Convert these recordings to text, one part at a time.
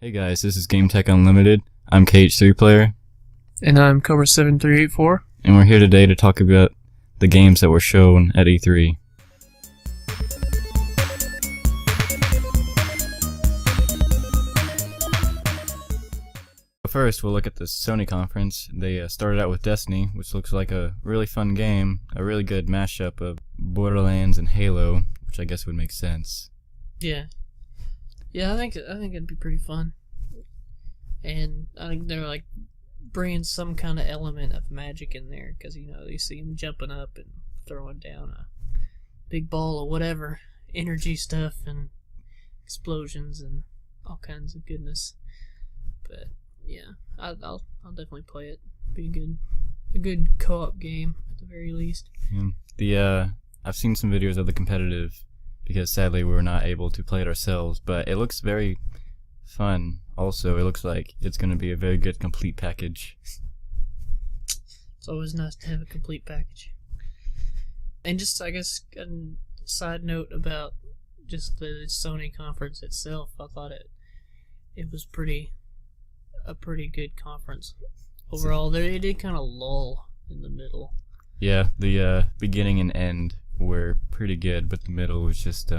Hey guys, this is Game Tech Unlimited. I'm KH3 player, And I'm Cobra7384. and we're here today to talk about the games that were shown at E3. First, we'll look at the Sony conference. They started out with Destiny, which looks like a really fun game, a really good mashup of Borderlands and Halo, which I guess would make sense. Yeah. Yeah, I think it'd be pretty fun. And I think they're like bringing some kind of element of magic in there, because you see them jumping up and throwing down a big ball of whatever energy stuff and explosions and all kinds of goodness. But yeah, I'll definitely play it. Be a good co-op game at the very least. Yeah. I've seen some videos of the competitive, because sadly we were not able to play it ourselves, but it looks very fun. Also, it looks like it's going to be a very good complete package. It's always nice to have a complete package. And just, I guess, a side note about just the Sony conference itself, I thought it was a pretty good conference. Overall, it did kind of lull in the middle. Yeah, the beginning and end were pretty good, but the middle was just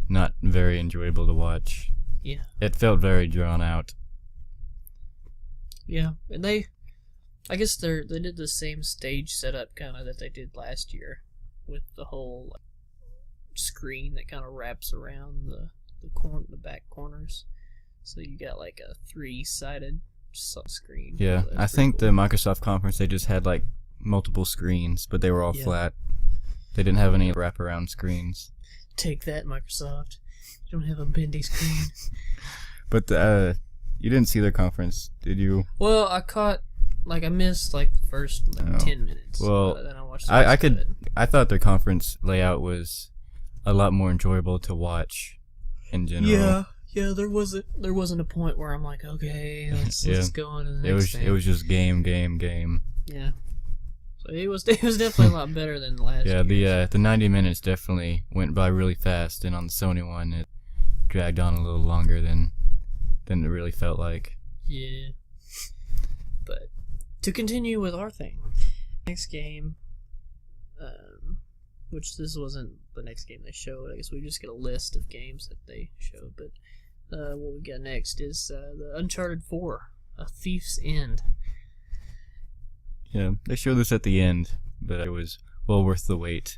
not very enjoyable to watch. Yeah. It felt very drawn out. Yeah, and I guess they did the same stage setup kind of that they did last year, with the whole screen that kind of wraps around the back corners. So you got like a 3-sided screen. Yeah, So I think the Microsoft conference, they just had like multiple screens, but they were all flat. They didn't have any wraparound screens. Take that, Microsoft. You don't have a bendy screen. But you didn't see their conference, did you? Well, I missed like the first 10 minutes. Well, then I watched the rest of it. I thought their conference layout was a lot more enjoyable to watch in general. Yeah, there wasn't a point where I'm like, okay, let's go on to the next thing. It was just game. Yeah. So it was definitely a lot better than last year. Yeah, the 90 minutes definitely went by really fast, and on the Sony one it dragged on a little longer than it really felt like. Yeah. But to continue with our thing, next game, which this wasn't the next game they showed. I guess we just get a list of games that they showed. But what we got next is the Uncharted 4, A Thief's End. Yeah, they showed this at the end, but it was well worth the wait.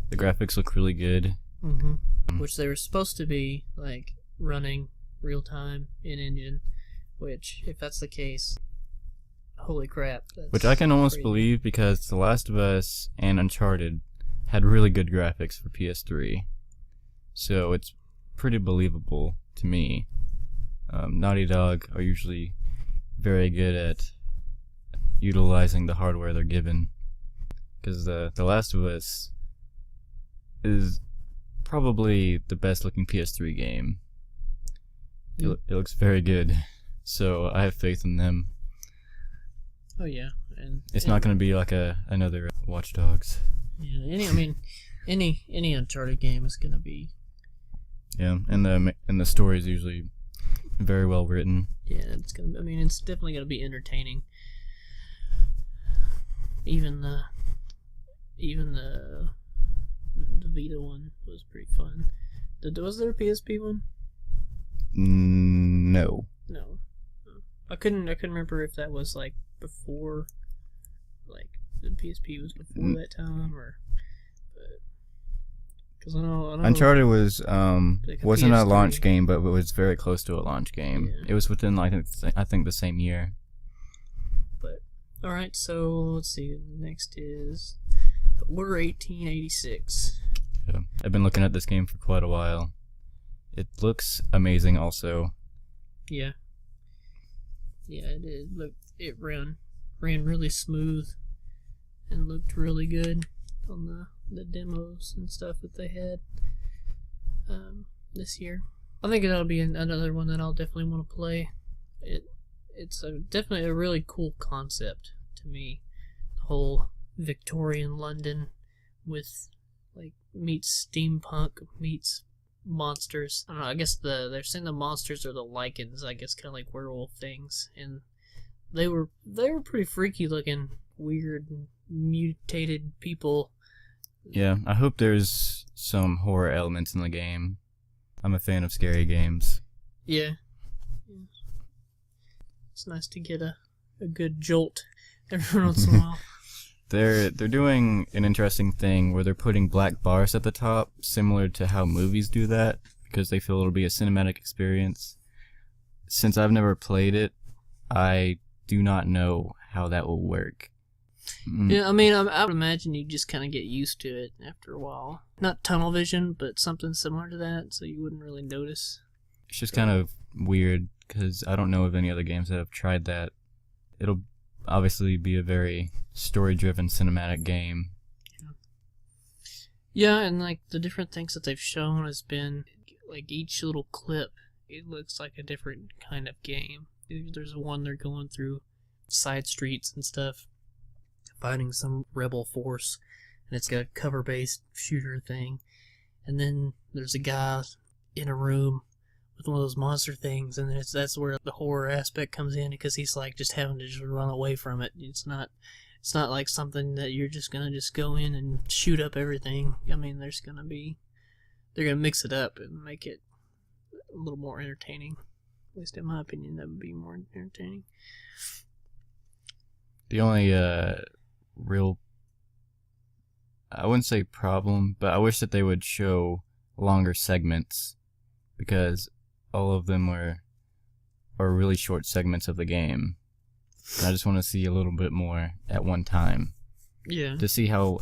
The graphics look really good. Mm-hmm. Which they were supposed to be like running real time in engine, which if that's the case, holy crap. Which I can almost crazy. believe, because The Last of Us and Uncharted had really good graphics for PS3. So it's pretty believable to me. Naughty Dog are usually very good at utilizing the hardware they're given. Because The Last of Us is probably the best looking PS3 game. It looks very good. So I have faith in them. Oh yeah, and it's not going to be like another Watch Dogs. Yeah, any Uncharted game is going to be. Yeah, and the story is usually very well written. Yeah, it's gonna. I mean, it's definitely going to be entertaining. Even the Vita one was pretty fun. Was there a PSP one? No. No. I couldn't remember if that was like before, like the PSP was before that time, or. Because I know Uncharted was like wasn't PS3. a launch game, but it was very close to a launch game. Yeah. It was within I think the same year. But all right, so let's see. Next is Order 1886. Yeah. I've been looking at this game for quite a while. It looks amazing, also. Yeah. Yeah, it did. It ran really smooth and looked really good on the demos and stuff that they had this year. I think that'll be another one that I'll definitely want to play. It's definitely a really cool concept to me. The whole Victorian London with like meets steampunk meets monsters. I don't know. I guess they're saying the monsters are the lichens. I guess kind of like werewolf things, and they were pretty freaky looking, weird, mutated people. Yeah, I hope there's some horror elements in the game. I'm a fan of scary games. Yeah. It's nice to get a good jolt every once in a while. They're doing an interesting thing where they're putting black bars at the top, similar to how movies do that, because they feel it'll be a cinematic experience. Since I've never played it, I do not know how that will work. Yeah, I mean, I would imagine you just kind of get used to it after a while. Not tunnel vision, but something similar to that, so you wouldn't really notice. It's just kind of weird, because I don't know of any other games that have tried that. It'll obviously be a very story-driven cinematic game. Yeah, and like the different things that they've shown has been like each little clip, it looks like a different kind of game. There's one they're going through side streets and stuff, fighting some rebel force, and it's got a cover-based shooter thing. And then there's a guy in a room with one of those monster things, and that's where the horror aspect comes in, because he's like just having to just run away from it. It's not like something that you're just gonna just go in and shoot up everything. I mean, they're gonna mix it up and make it a little more entertaining. At least in my opinion, that would be more entertaining. The only real, I wouldn't say problem, but I wish that they would show longer segments, because all of them are really short segments of the game. And I just want to see a little bit more at one time. Yeah. To see how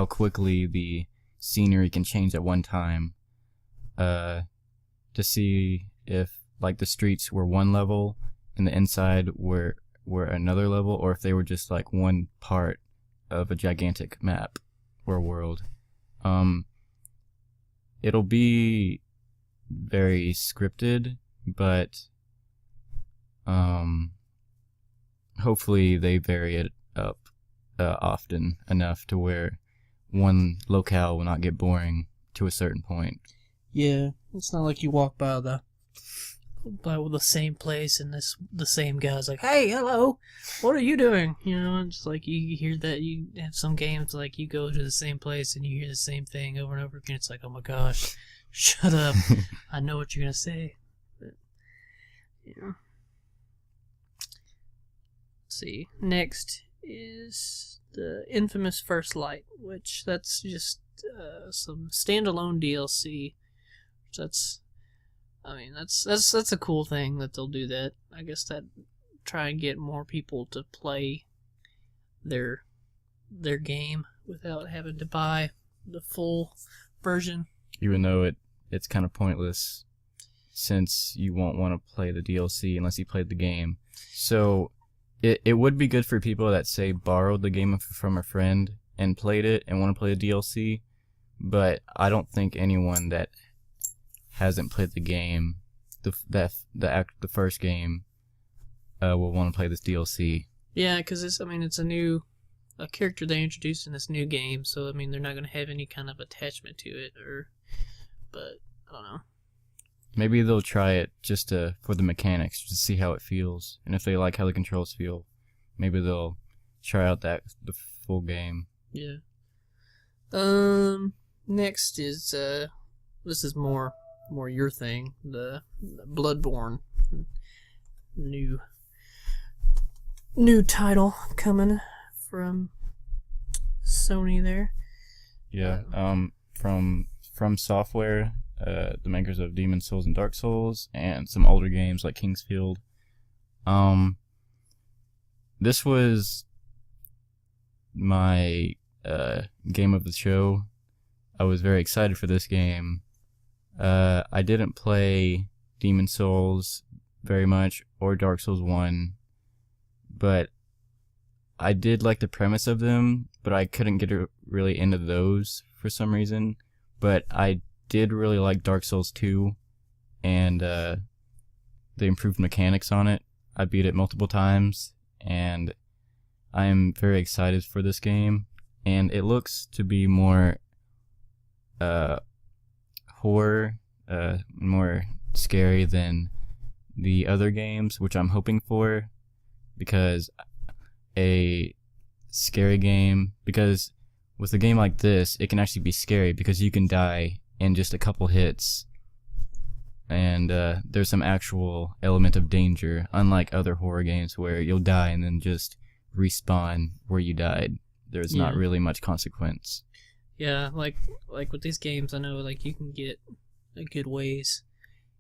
quickly the scenery can change at one time. To see if like the streets were one level and the inside were another level, or if they were just like one part of a gigantic map or world. It'll be very scripted, but hopefully they vary it up often enough to where one locale will not get boring to a certain point. Yeah, it's not like you walk by the same place and the same guy's like, "Hey, hello, what are you doing?" You know, and just like you hear that. You have some games like you go to the same place and you hear the same thing over and over again. It's like, oh my gosh, shut up! I know what you're gonna say. But, yeah. Let's see. Next is the infamous First Light, which that's just some standalone DLC. That's a cool thing that they'll do that. I guess that try and get more people to play their game without having to buy the full version. Even though it's kind of pointless, since you won't want to play the DLC unless you played the game. So it would be good for people that, say, borrowed the game from a friend and played it and want to play the DLC, but I don't think anyone that hasn't played the game, the first game, will want to play this DLC. Yeah, because it's a character they introduced in this new game, so I mean they're not going to have any kind of attachment to it, but I don't know. Maybe they'll try it just for the mechanics, to see how it feels, and if they like how the controls feel, maybe they'll try out the full game. Yeah. Next is this is more your thing, the Bloodborne new title coming from Sony there. Yeah. From Software, the makers of Demon's Souls and Dark Souls, and some older games like Kingsfield. This was my game of the show. I was very excited for this game. I didn't play Demon's Souls very much, or Dark Souls 1, but I did like the premise of them, but I couldn't get really into those for some reason. But I did really like Dark Souls 2, and the improved mechanics on it. I beat it multiple times, and I am very excited for this game. And it looks to be more horror, more scary than the other games, which I'm hoping for, because a scary game, because with a game like this, it can actually be scary because you can die in just a couple hits, and there's some actual element of danger, unlike other horror games where you'll die and then just respawn where you died. There's not really much consequence. Yeah, like with these games, I know like you can get a good ways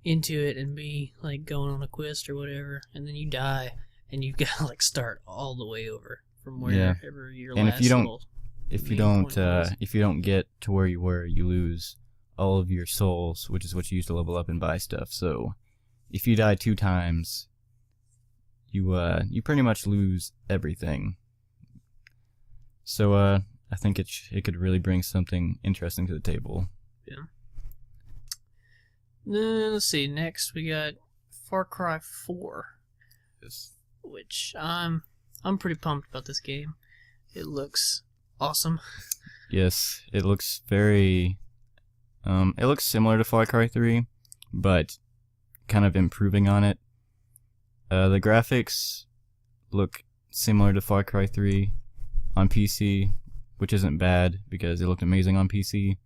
into it and be like going on a quest or whatever, and then you die, and you've got to like start all the way over from wherever your and last if you don't get to where you were, you lose all of your souls, which is what you use to level up and buy stuff. So if you die 2 times, you pretty much lose everything. So I think it could really bring something interesting to the table. Yeah. Let's see. Next, we got Far Cry 4, Yes. which I'm pretty pumped about this game. It looks awesome. Yes, it looks very. It looks similar to Far Cry 3, but kind of improving on it. The graphics look similar to Far Cry 3 on PC, which isn't bad because it looked amazing on PC.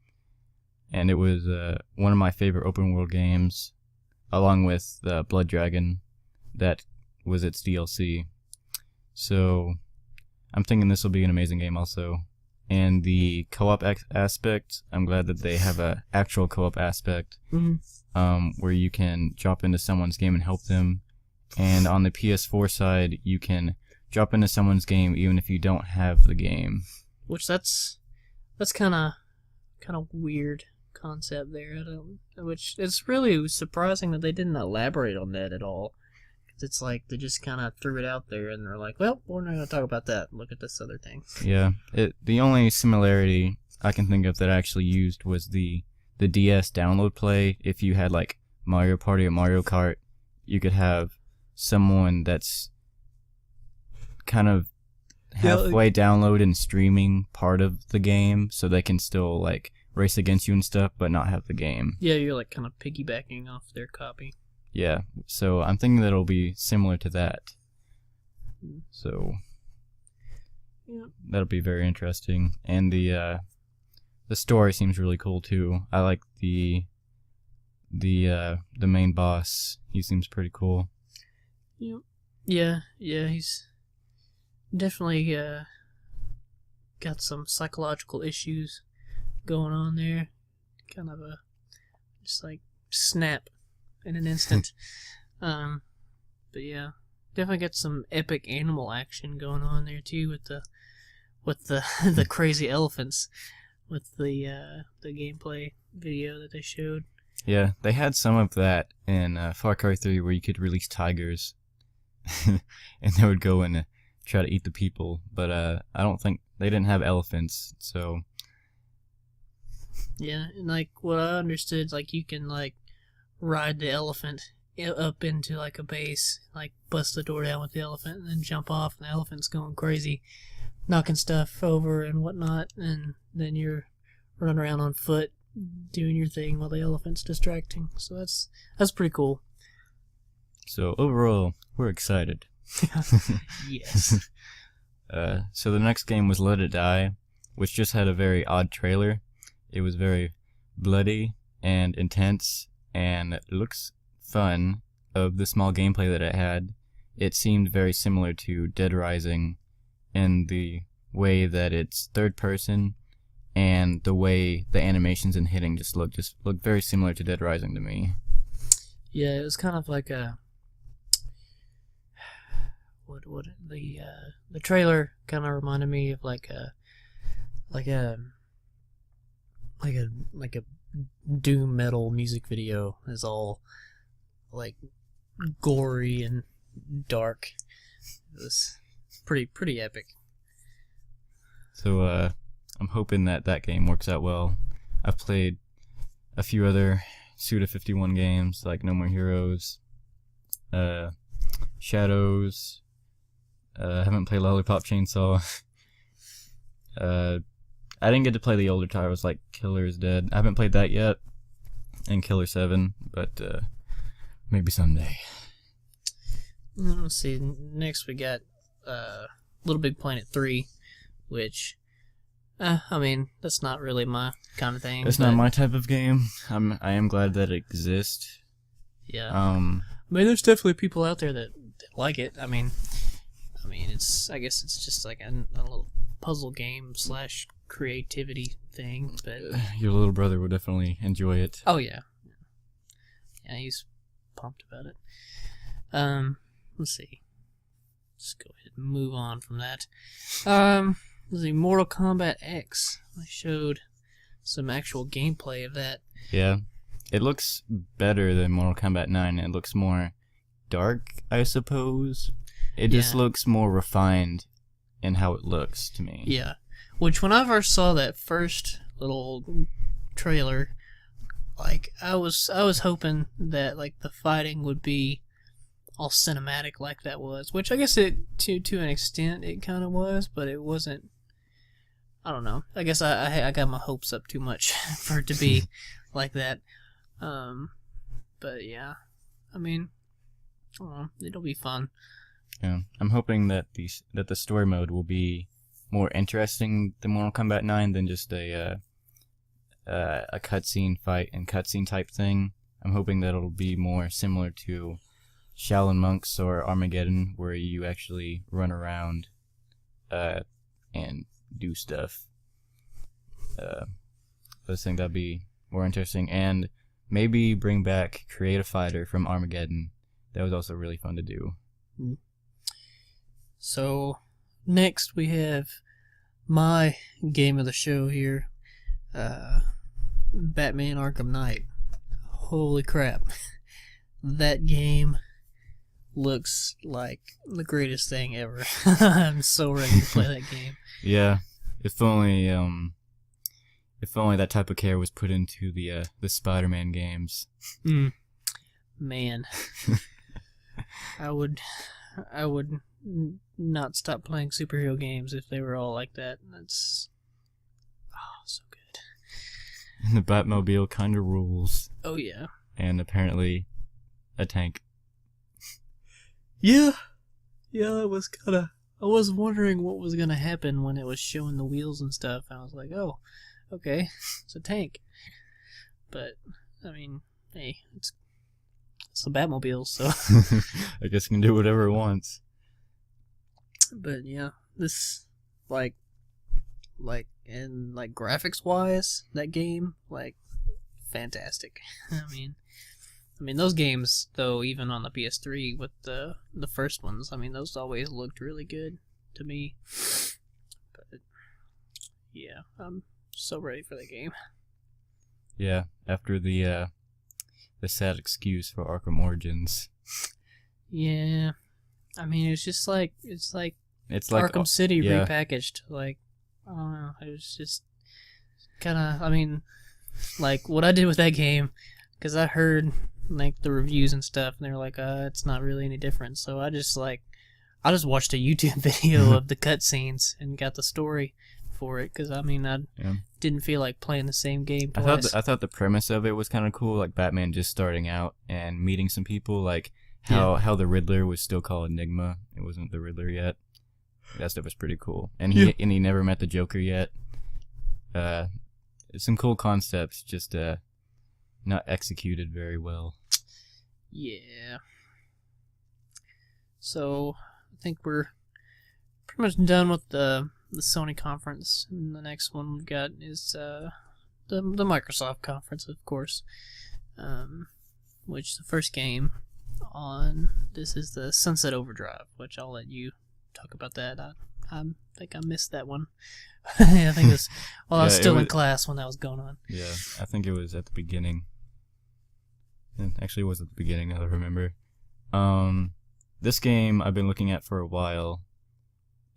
And it was one of my favorite open world games, along with Blood Dragon, that was its DLC. So I'm thinking this will be an amazing game also. And the co-op aspect, I'm glad that they have a actual co-op aspect, where you can drop into someone's game and help them. And on the PS4 side, you can drop into someone's game even if you don't have the game. Which that's kind of weird concept there. Which it's really surprising that they didn't elaborate on that at all. It's like they just kind of threw it out there and they're like, well, we're not going to talk about that. Look at this other thing. Yeah, the only similarity I can think of that I actually used was the DS download play. If you had like Mario Party or Mario Kart, you could have someone that's kind of halfway download and streaming part of the game, so they can still like race against you and stuff, but not have the game. Yeah, you're like kind of piggybacking off their copy. Yeah, so I'm thinking that it'll be similar to that. So that'll be very interesting, and the story seems really cool too. I like the main boss. He seems pretty cool. Yeah, he's definitely got some psychological issues going on there. Kind of just like snap in an instant. But yeah, definitely got some epic animal action going on there too with the the crazy elephants with the gameplay video that they showed. Yeah, they had some of that in Far Cry 3 where you could release tigers and they would go and try to eat the people, but I don't think they didn't have elephants, so yeah. And like what I understood, like you can like ride the elephant up into like a base, like bust the door down with the elephant and then jump off, and the elephant's going crazy, knocking stuff over and whatnot, and then you're running around on foot doing your thing while the elephant's distracting. So that's pretty cool. So overall, we're excited. Yes. So the next game was Let It Die, which just had a very odd trailer. It was very bloody and intense, and it looks fun. Of the small gameplay that it had, it seemed very similar to Dead Rising in the way that it's third person, and the way the animations and hitting just looked very similar to Dead Rising to me. Yeah, it was kind of like a the trailer kind of reminded me of like a doom metal music video. Is all like gory and dark. It was pretty epic. So I'm hoping that game works out well. I've played a few other Suda51 games like No More Heroes, Shadows. I haven't played Lollipop Chainsaw. I didn't get to play the older titles like Killer is Dead. I haven't played that yet. and Killer 7, but maybe someday. Let's see. Next, we got Little Big Planet 3, which, I mean, that's not really my kind of thing. It's not my type of game. I am glad that it exists. Yeah. I mean, there's definitely people out there that like it. I mean, I guess it's just like a little puzzle game / creativity thing. But your little brother will definitely enjoy it. Oh yeah, yeah, he's pumped about it. Let's see. Let's go ahead and move on from that. Let's see, Mortal Kombat X. I showed some actual gameplay of that. Yeah, it looks better than Mortal Kombat 9. It looks more dark, I suppose. It just looks more refined in how it looks to me. Yeah, which when I first saw that first little trailer, like I was hoping that like the fighting would be all cinematic like that was, which I guess it to an extent it kind of was, but it wasn't. I don't know. I guess I got my hopes up too much for it to be like that. But yeah, I mean, I don't know, it'll be fun. Yeah, I'm hoping that the story mode will be more interesting than Mortal Kombat 9 than just a cutscene fight and cutscene type thing. I'm hoping that it'll be more similar to Shaolin Monks or Armageddon, where you actually run around and do stuff. I just think that'd be more interesting, and maybe bring back Creative Fighter from Armageddon. That was also really fun to do. So, next we have my game of the show here, Batman Arkham Knight. Holy crap. That game looks like the greatest thing ever. I'm so ready to play that game. Yeah, if only that type of care was put into the Spider-Man games. Man. I would not stop playing superhero games if they were all like that. That's so good. And the Batmobile kind of rules. Oh yeah. And apparently a tank. Yeah, it was kinda. I was wondering what was gonna happen when it was showing the wheels and stuff. I was like, oh, okay, it's a tank. But I mean, hey, it's the Batmobile, so I guess it can do whatever it wants. But yeah, this and graphics wise, that game fantastic. I mean those games though, even on the PS3 with the first ones, I mean those always looked really good to me. But yeah, I'm so ready for the game. Yeah, after the sad excuse for Arkham Origins. Yeah. I mean, it's like Arkham City repackaged. Like, I don't know. It was just kind of. I mean, like what I did with that game, because I heard like the reviews and stuff, and they were like, it's not really any different. So I just watched a YouTube video of the cutscenes and got the story for it. Because I mean, I didn't feel like playing the same game twice. I thought the premise of it was kind of cool, like Batman just starting out and meeting some people, like. How the Riddler was still called Enigma. It wasn't the Riddler yet. That stuff was pretty cool. And he never met the Joker yet. Some cool concepts, just not executed very well. Yeah. So I think we're pretty much done with the Sony conference. And the next one we've got is the Microsoft conference, of course. Which the first game on this is the Sunset Overdrive, which I'll let you talk about that. I think I missed that one. I think it was I was still in class when that was going on. Yeah, I think it was at the beginning. Actually, it was at the beginning, now that I remember. This game I've been looking at for a while.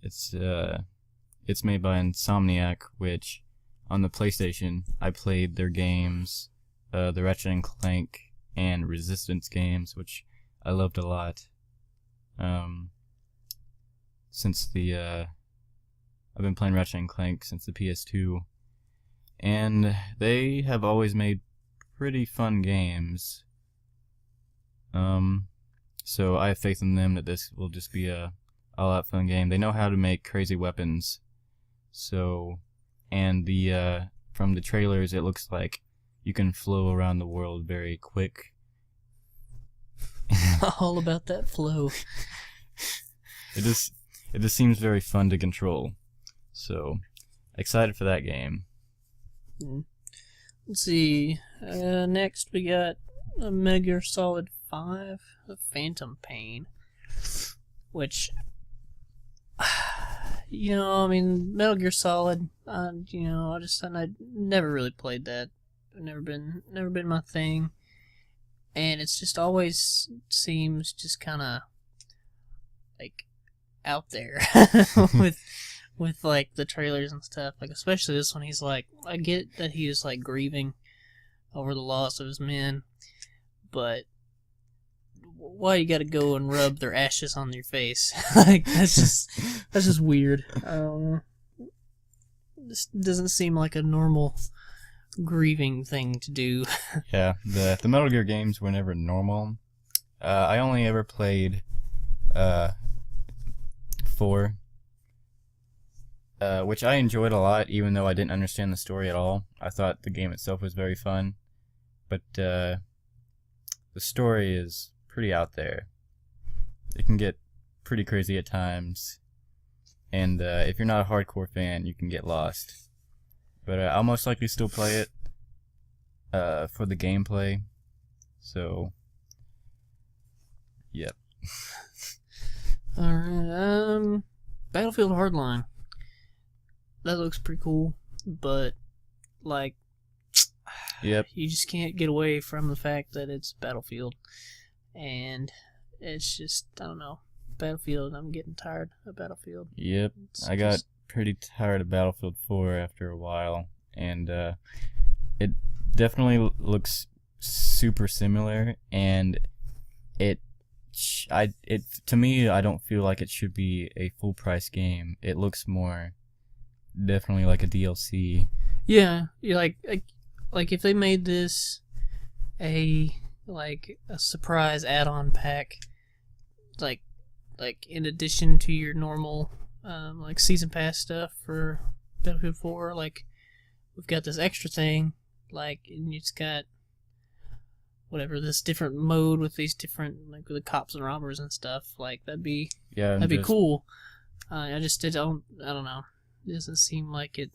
It's made by Insomniac, which on the PlayStation I played their games, the Ratchet and Clank and Resistance games, which I loved a lot. Since I've been playing Ratchet and Clank since the PS2, and they have always made pretty fun games. So I have faith in them that this will just be a all-out fun game. They know how to make crazy weapons. So, and from the trailers, it looks like you can flow around the world very quick. All about that flow. It just seems very fun to control. So, excited for that game. Let's see. Next we got a Metal Gear Solid 5, The Phantom Pain, which, Metal Gear Solid. I never really played that. Never been my thing, and it's just always seems just kind of like out there with like the trailers and stuff. Like especially this one, he's like, I get that he is like grieving over the loss of his men, but why you gotta go and rub their ashes on your face? Like that's just weird. I don't know. This doesn't seem like a normal grieving thing to do. Yeah, the Metal Gear games were never normal. I only ever played 4, which I enjoyed a lot, even though I didn't understand the story at all. I thought the game itself was very fun, but the story is pretty out there. It can get pretty crazy at times, and if you're not a hardcore fan, you can get lost. But I'll most likely still play it for the gameplay. So, yep. Alright, Battlefield Hardline. That looks pretty cool, but, like, yep. You just can't get away from the fact that it's Battlefield. And it's just, I don't know, Battlefield, I'm getting tired of Battlefield. Yep, I got pretty tired of Battlefield 4 after a while, and it definitely looks super similar, and to me, I don't feel like it should be a full price game. It looks more definitely like a DLC. Yeah, like if they made this a surprise add-on pack, like in addition to your normal like season pass stuff for Battlefield 4, like we've got this extra thing, like, and it's got whatever, this different mode with these different, like, with the cops and robbers and stuff. Like that'd be cool. I don't know. It doesn't seem like it.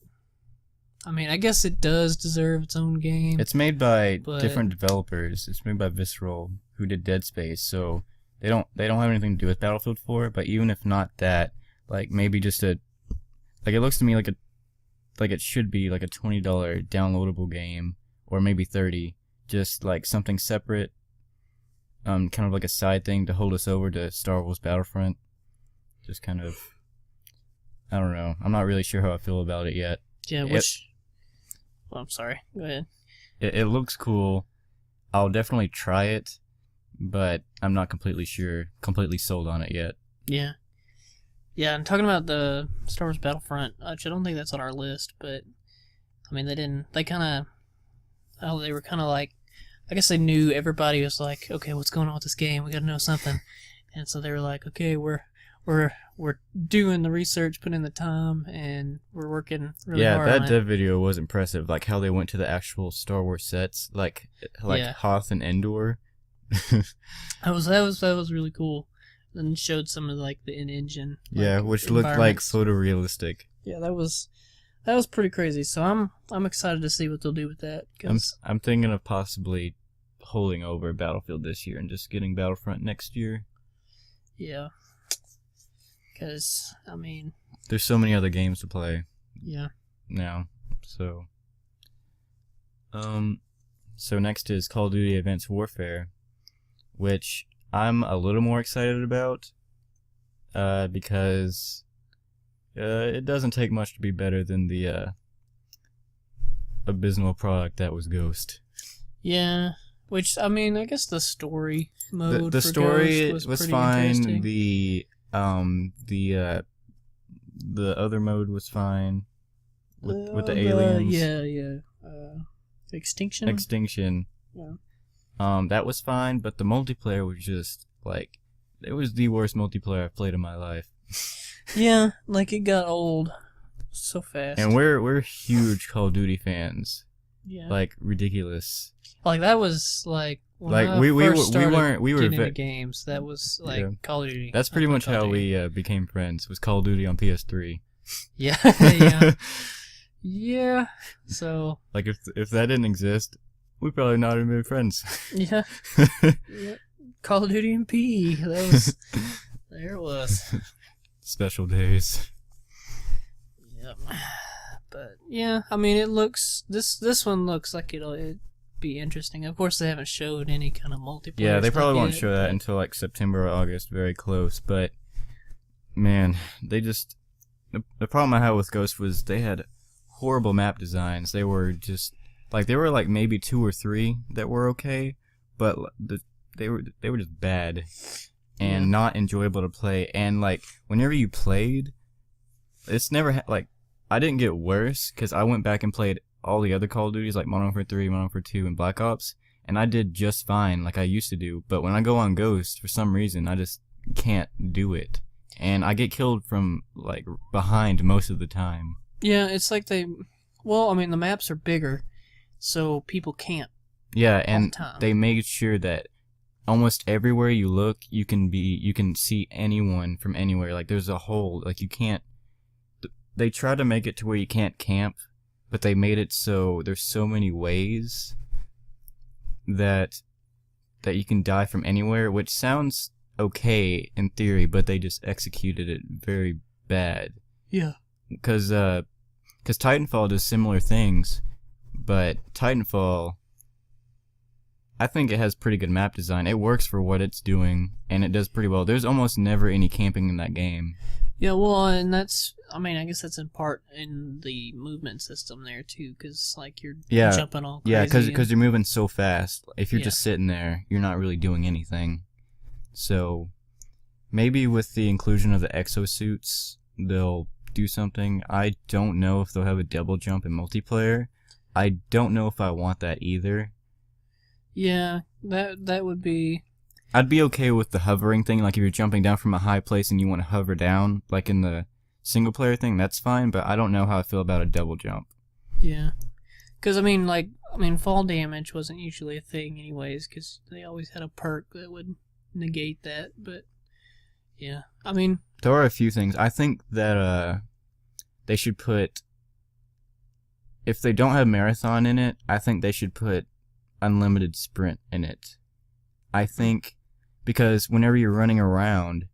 I mean, I guess it does deserve its own game. It's made by different developers. It's made by Visceral, who did Dead Space, so they don't have anything to do with Battlefield 4. But even if not that, like maybe just it looks to me like it should be like a $20 downloadable game, or maybe $30, just like something separate, kind of like a side thing to hold us over to Star Wars Battlefront. Just kind of, I don't know. I'm not really sure how I feel about it yet. Yeah, well, I'm sorry. Go ahead. It looks cool. I'll definitely try it, but I'm not completely sold on it yet. Yeah. Yeah, and talking about the Star Wars Battlefront, which I don't think that's on our list, but, I mean, they were kind of like, I guess they knew everybody was like, okay, what's going on with this game? We gotta know something. And so they were like, okay, we're doing the research, putting in the time, and we're working really hard on it. Yeah, that dev video was impressive. Like how they went to the actual Star Wars sets, like Hoth and Endor. that was really cool. And showed some of like the in-engine. Which looked like photorealistic. Yeah, that was pretty crazy. So I'm excited to see what they'll do with that. I'm thinking of possibly holding over Battlefield this year and just getting Battlefront next year. Yeah. Because, I mean, there's so many other games to play. Yeah. Now, so. So next is Call of Duty Advanced Warfare, which I'm a little more excited about, because it doesn't take much to be better than the abysmal product that was Ghost. Yeah. Which, I mean, I guess the story mode the for story Ghost was pretty fine. interesting. The other mode was fine with the aliens. Yeah. Extinction. Yeah. That was fine, but the multiplayer was just like it was the worst multiplayer I've played in my life. Yeah, like it got old so fast. And we're huge Call of Duty fans. Yeah. Like ridiculous. Like that was like when Like I we first started we were getting into games. That was like Yeah. Call of Duty. That's pretty I played much Call of how Duty. we became friends. Was Call of Duty on PS3. Yeah, yeah, yeah. So Like if that didn't exist, we probably not even been friends. yeah, yeah. Call of Duty and PE. That was there it was. Special days. Yep. But yeah, I mean, it looks this one looks like it'd be interesting. Of course, they haven't showed any kind of multiplayer. Yeah, they probably won't yet, show that but- until like September or August, very close. But man, they just the problem I had with Ghost was they had horrible map designs. They were just like there were like maybe 2 or 3 that were okay, but they were just bad and Yeah. not enjoyable to play. And like whenever you played, it's never like I didn't get worse because I went back and played all the other Call of Duties like Modern Warfare 3, Modern Warfare 2, and Black Ops, and I did just fine like I used to do. But when I go on Ghost, for some reason, I just can't do it. And I get killed from, like, behind most of the time. Yeah, it's like well, I mean, the maps are bigger, so people can't. Yeah, all and the time. they made sure that almost everywhere you look, you can see anyone from anywhere. Like, there's a hole, like, you can't... They try to make it to where you can't camp, but they made it so there's so many ways that you can die from anywhere, which sounds okay in theory, but they just executed it very bad. Yeah. Because Titanfall does similar things, but Titanfall, I think it has pretty good map design. It works for what it's doing, and it does pretty well. There's almost never any camping in that game. Yeah, well, and that's, I mean, I guess that's in part in the movement system there, too, because, like, you're jumping all crazy. Yeah, because you're moving so fast. If you're Yeah. just sitting there, you're not really doing anything. So, maybe with the inclusion of the exosuits, they'll do something. I don't know if they'll have a double jump in multiplayer. I don't know if I want that either. Yeah, that would be... I'd be okay with the hovering thing, like if you're jumping down from a high place and you want to hover down, like in the single player thing, that's fine, but I don't know how I feel about a double jump. Yeah. Because, I mean, fall damage wasn't usually a thing anyways, because they always had a perk that would negate that, but, yeah. I mean... There are a few things. I think that they should put... If they don't have Marathon in it, I think they should put Unlimited Sprint in it. I think... Because whenever you're running around,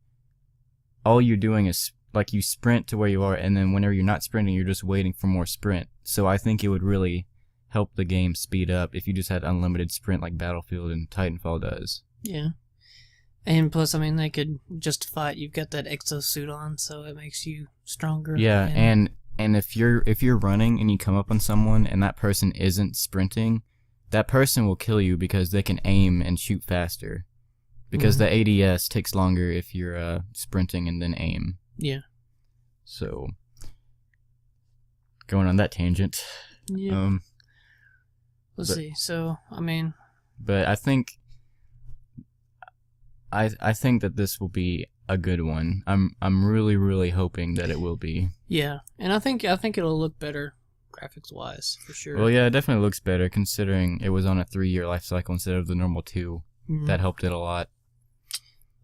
all you're doing is, like, you sprint to where you are, and then whenever you're not sprinting, you're just waiting for more sprint. So I think it would really help the game speed up if you just had unlimited sprint like Battlefield and Titanfall does. Yeah. And plus, I mean, they could justify it. You've got that exosuit on, so it makes you stronger. Yeah, and if you're running and you come up on someone and that person isn't sprinting, that person will kill you because they can aim and shoot faster. Because the ADS takes longer if you're sprinting and then aim. Yeah. So, going on that tangent. Yeah. Let's see. So, I mean... But I think... I think that this will be a good one. I'm really, really hoping that it will be. Yeah. And I think it'll look better graphics-wise, for sure. Well, yeah, it definitely looks better considering it was on a 3-year life cycle instead of the normal 2. Mhm. That helped it a lot.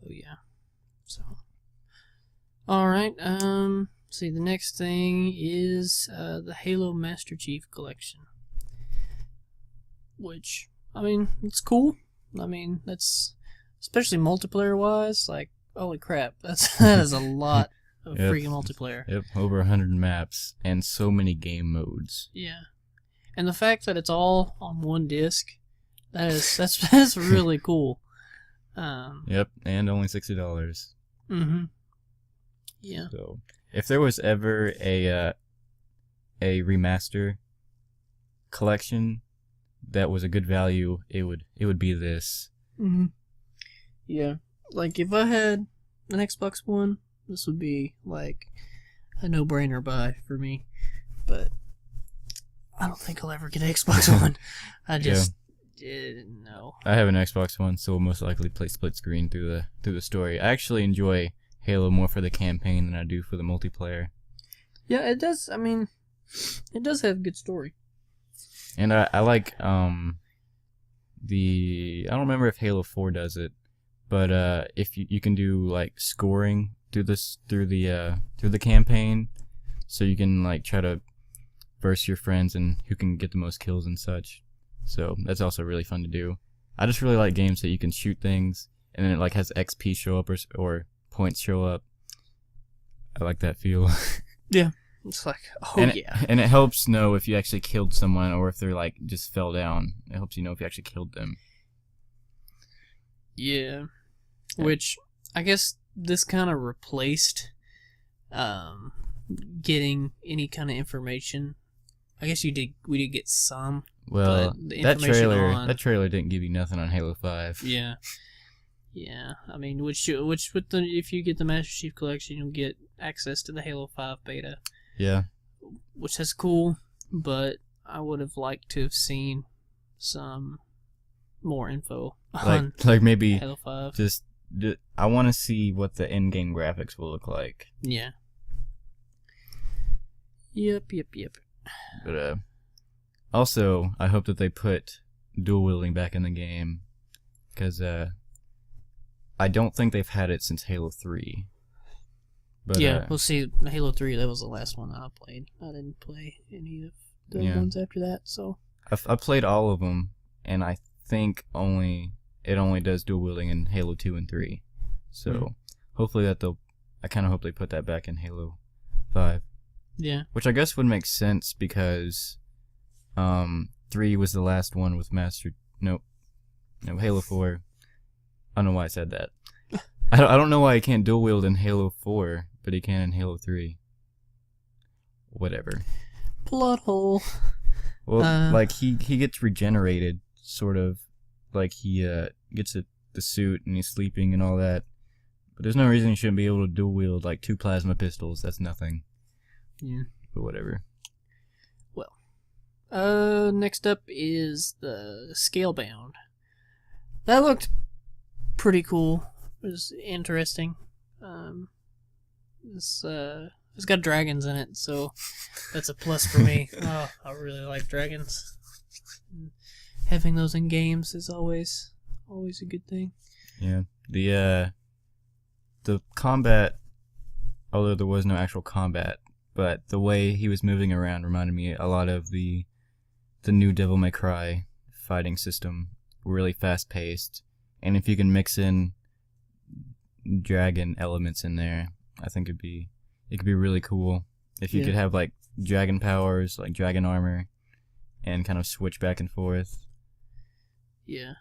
Oh, yeah. So... Alright, see, the next thing is the Halo Master Chief Collection. Which, I mean, it's cool. I mean, that's... Especially multiplayer-wise, like, holy crap, that is a lot of Yep. freaking multiplayer. Yep, over 100 maps and so many game modes. Yeah. And the fact that it's all on one disc, that's really cool. Yep, and only $60. Mm-hmm. Yeah. So, if there was ever a remaster collection that was a good value, it would be this. Mm-hmm. Yeah. Like, if I had an Xbox One, this would be, like, a no-brainer buy for me. But I don't think I'll ever get an Xbox One. I just... No. I have an Xbox One, so we'll most likely play split screen through the story. I actually enjoy Halo more for the campaign than I do for the multiplayer. Yeah, it does. I mean, it does have a good story. And I like I don't remember if Halo 4 does it, but if you can do like scoring through the campaign, so you can like try to verse your friends and who can get the most kills and such. So that's also really fun to do. I just really like games that you can shoot things and then it like has XP show up or points show up. I like that feel. Yeah. It's like, And it helps know if you actually killed someone or if they're like just fell down. It helps you know if you actually killed them. Yeah. Which I guess this kind of replaced getting any kind of information. I guess we did get some. Well, but the that information trailer didn't give you nothing on Halo 5. Yeah. Yeah. I mean, which with if you get the Master Chief Collection, you'll get access to the Halo 5 beta. Yeah. Which is cool, but I would have liked to have seen some more info on like maybe Halo 5. I want to see what the in-game graphics will look like. Yeah. Yep. But also, I hope that they put dual wielding back in the game, because I don't think they've had it since Halo 3. But, yeah, we'll see. Halo 3, that was the last one I played. I didn't play any of the ones after that, so. I played all of them, and I think it only does dual wielding in Halo 2 and 3. So, hopefully I kind of hope they put that back in Halo 5. Yeah. Which I guess would make sense because 3 was the last one with No, Halo 4. I don't know why I said that. I don't know why he can't dual wield in Halo 4, but he can in Halo 3. Whatever. Plot hole. Well, like he gets regenerated, sort of. Like he gets the suit and he's sleeping and all that. But there's no reason he shouldn't be able to dual wield like 2 plasma pistols. That's nothing. Yeah. But whatever. Well, next up is the Scalebound. That looked pretty cool. It was interesting. It's got dragons in it, so that's a plus for me. Oh, I really like dragons. Having those in games is always a good thing. Yeah. The combat, although there was no actual combat, but the way he was moving around reminded me a lot of the new Devil May Cry fighting system. Really fast paced, and if you can mix in dragon elements in there, I think it could be really cool. If you could have like dragon powers, like dragon armor, and kind of switch back and forth. Yeah.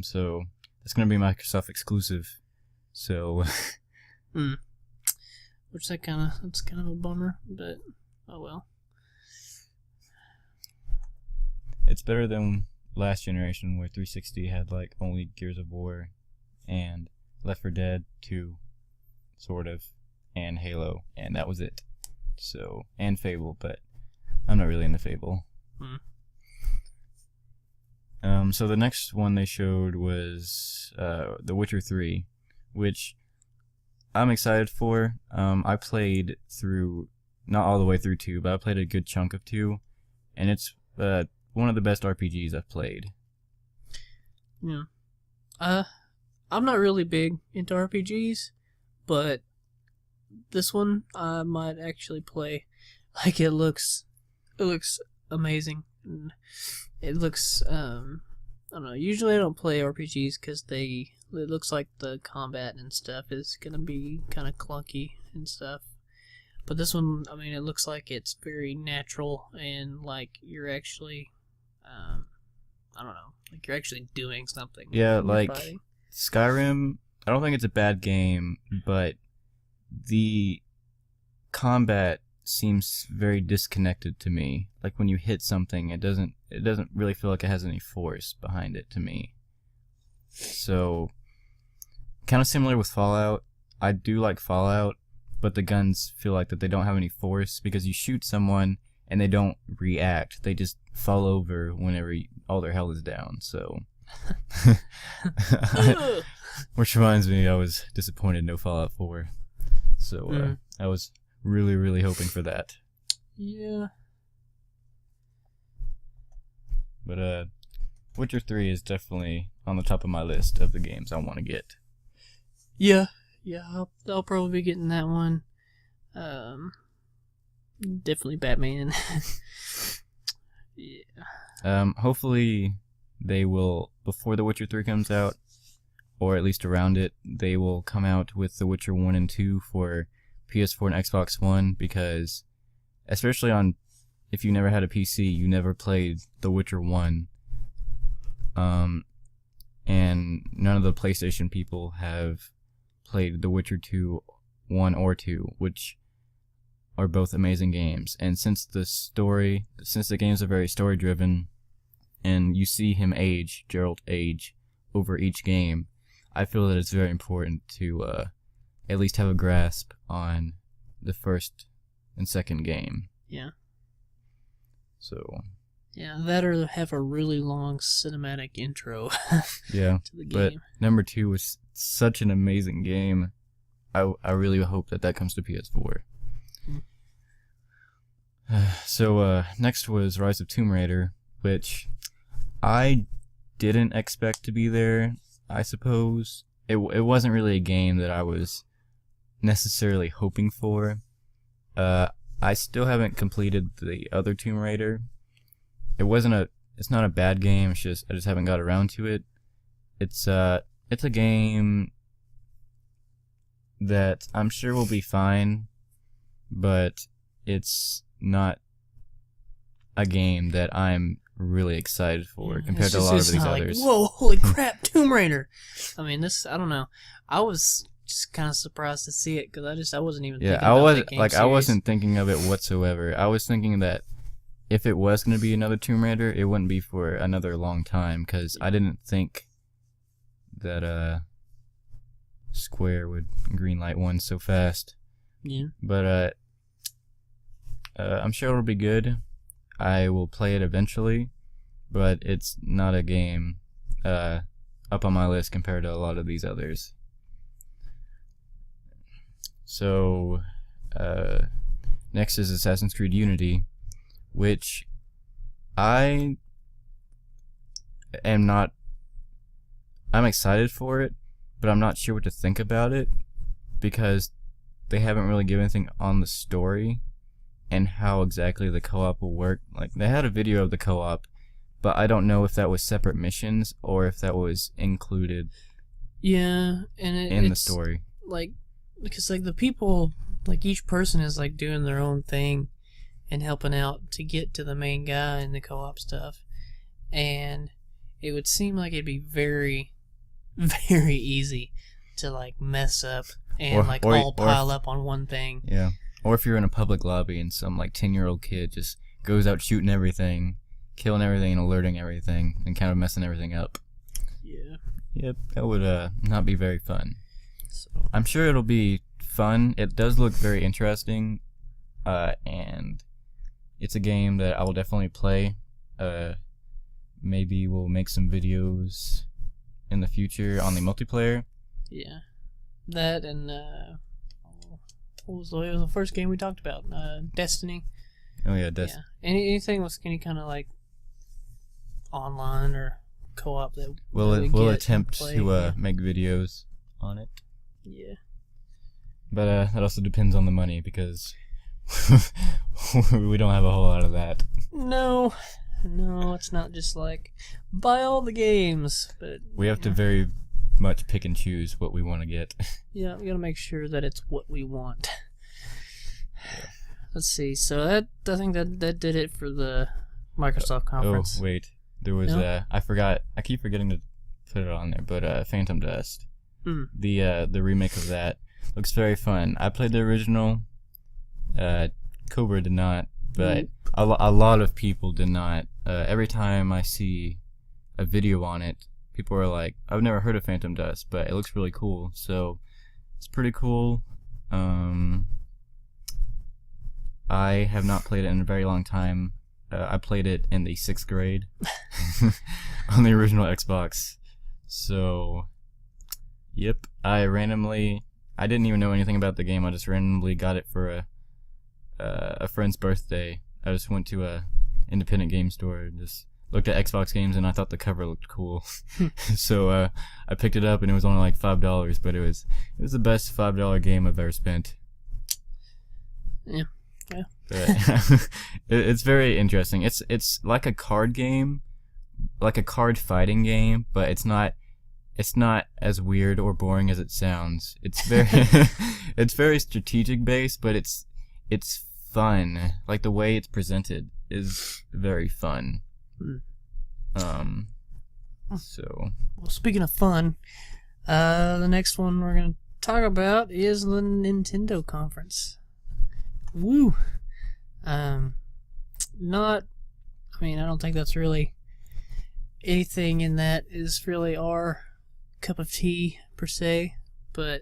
So it's gonna be Microsoft exclusive. So. Which that's kind of a bummer, but oh well. It's better than last generation where 360 had like only Gears of War and Left 4 Dead 2, sort of, and Halo, and that was it. So, and Fable, but I'm not really into Fable. So the next one they showed was The Witcher 3, which I'm excited for. I played through, not all the way through 2, but I played a good chunk of 2, and it's one of the best RPGs I've played. Yeah. I'm not really big into RPGs, but this one I might actually play. Like it looks amazing. And it looks I don't know. Usually I don't play RPGs because it looks like the combat and stuff is gonna be kind of clunky and stuff. But this one, I mean, it looks like it's very natural and like you're actually, I don't know, like you're actually doing something. Yeah, like Skyrim, I don't think it's a bad game, but the combat seems very disconnected to me. Like when you hit something, it doesn't really feel like it has any force behind it to me. So, kind of similar with Fallout. I do like Fallout, but the guns feel like that they don't have any force because you shoot someone and they don't react. They just fall over whenever all their health is down. So, which reminds me, I was disappointed no Fallout 4. So I was really, really hoping for that. Yeah. But Witcher 3 is definitely on the top of my list of the games I want to get. Yeah. I'll probably be getting that one. Definitely Batman. Yeah. Hopefully they will, before The Witcher 3 comes out, or at least around it, they will come out with The Witcher 1 and 2 for PS4 and Xbox One, because especially if you never had a PC, you never played The Witcher 1, and none of the PlayStation people have played The Witcher 2, 1 or 2, which are both amazing games. And since the games are very story driven, and you see him age, Geralt age, over each game, I feel that it's very important to at least have a grasp on the first and second game. Yeah. So. Yeah, that or have a really long cinematic intro. Yeah. To the game. But number 2 was such an amazing game. I really hope that comes to PS4. So next was Rise of Tomb Raider, which I didn't expect to be there. I suppose it wasn't really a game that I was necessarily hoping for. I still haven't completed the other Tomb Raider. It's not a bad game. It's just I just haven't got around to it. It's a game that I'm sure will be fine, but it's not a game that I'm really excited for compared to a lot of these others. Like, whoa, holy crap, Tomb Raider! I mean, I don't know. I was just kind of surprised to see it because I wasn't even thinking about that game series. I wasn't thinking of it whatsoever. I was thinking that if it was going to be another Tomb Raider, it wouldn't be for another long time, because I didn't think that Square would greenlight one so fast. Yeah. But I'm sure it'll be good. I will play it eventually, but it's not a game up on my list compared to a lot of these others. So, next is Assassin's Creed Unity, which I'm excited for it, but I'm not sure what to think about it, because they haven't really given anything on the story and how exactly the co-op will work. Like, they had a video of the co-op, but I don't know if that was separate missions or if that was included in the story. Like, because like the people, like each person is like doing their own thing and helping out to get to the main guy in the co-op stuff, and it would seem like it'd be very, very easy to like mess up and all pile up on one thing. Yeah. Or if you're in a public lobby and some like 10-year-old kid just goes out shooting everything, killing everything and alerting everything and kind of messing everything up. Yeah. Yep, that would not be very fun. So I'm sure it'll be fun. It does look very interesting, and it's a game that I will definitely play. Maybe we'll make some videos in the future on the multiplayer. Yeah. That and what was the first game we talked about? Destiny. Oh yeah, Destiny. Yeah. Anything with any kind of like online or co-op that we'll attempt to make videos on it. Yeah. But that also depends on the money, because we don't have a whole lot of that. No, it's not just like buy all the games, but we have to very much pick and choose what we want to get. Yeah, we gotta make sure that it's what we want. Let's see. So I think that did it for the Microsoft conference. Oh wait, there was I forgot. I keep forgetting to put it on there, but Phantom Dust. The remake of that looks very fun. I played the original. Cobra did not, but a lot of people did not. Every time I see a video on it, people are like, I've never heard of Phantom Dust, but it looks really cool. So it's pretty cool. I have not played it in a very long time. I played it in the 6th grade on the original Xbox. So, yep. I didn't even know anything about the game. I just randomly got it for a friend's birthday. I just went to a independent game store and just looked at Xbox games, and I thought the cover looked cool. So I picked it up, and it was only like $5, but it was the best $5 game I've ever spent. Yeah. But it's very interesting. It's like a card game, like a card fighting game, but it's not as weird or boring as it sounds. It's very it's very strategic based, but it's fun. Like the way it's presented is very fun. So well, speaking of fun, the next one we're gonna talk about is the Nintendo conference. Woo! I don't think that's really anything in that is really our cup of tea per se, but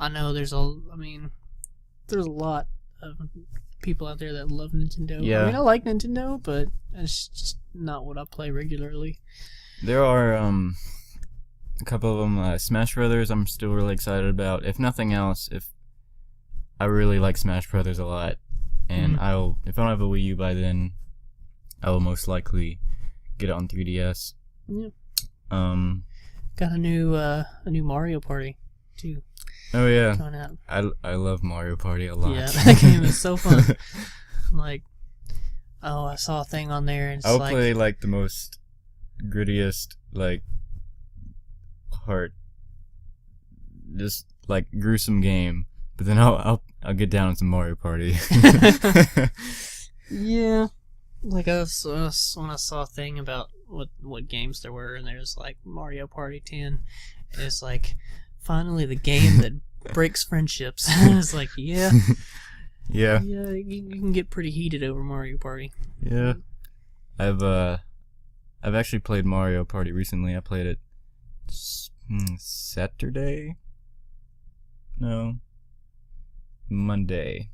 I know there's a lot of people out there that love Nintendo. Yeah. I mean, I like Nintendo, but it's just not what I play regularly. there are a couple of them. Smash Brothers I'm still really excited about. If nothing else, if I really like Smash Brothers a lot, and if I don't have a Wii U by then, I will most likely get it on 3DS. Yeah. Got a new Mario Party too. Oh yeah. Coming out. I love Mario Party a lot. Yeah, that game is so fun. Like, I saw a thing on there, and it's I'll play like the most grittiest, like just like gruesome game, but then I'll get down on some Mario Party. Yeah. Like when I saw a thing about what games there were, and there's like Mario Party 10. It's like finally the game that breaks friendships. It's like yeah, you can get pretty heated over Mario Party. Yeah, I've actually played Mario Party recently. I played it Monday,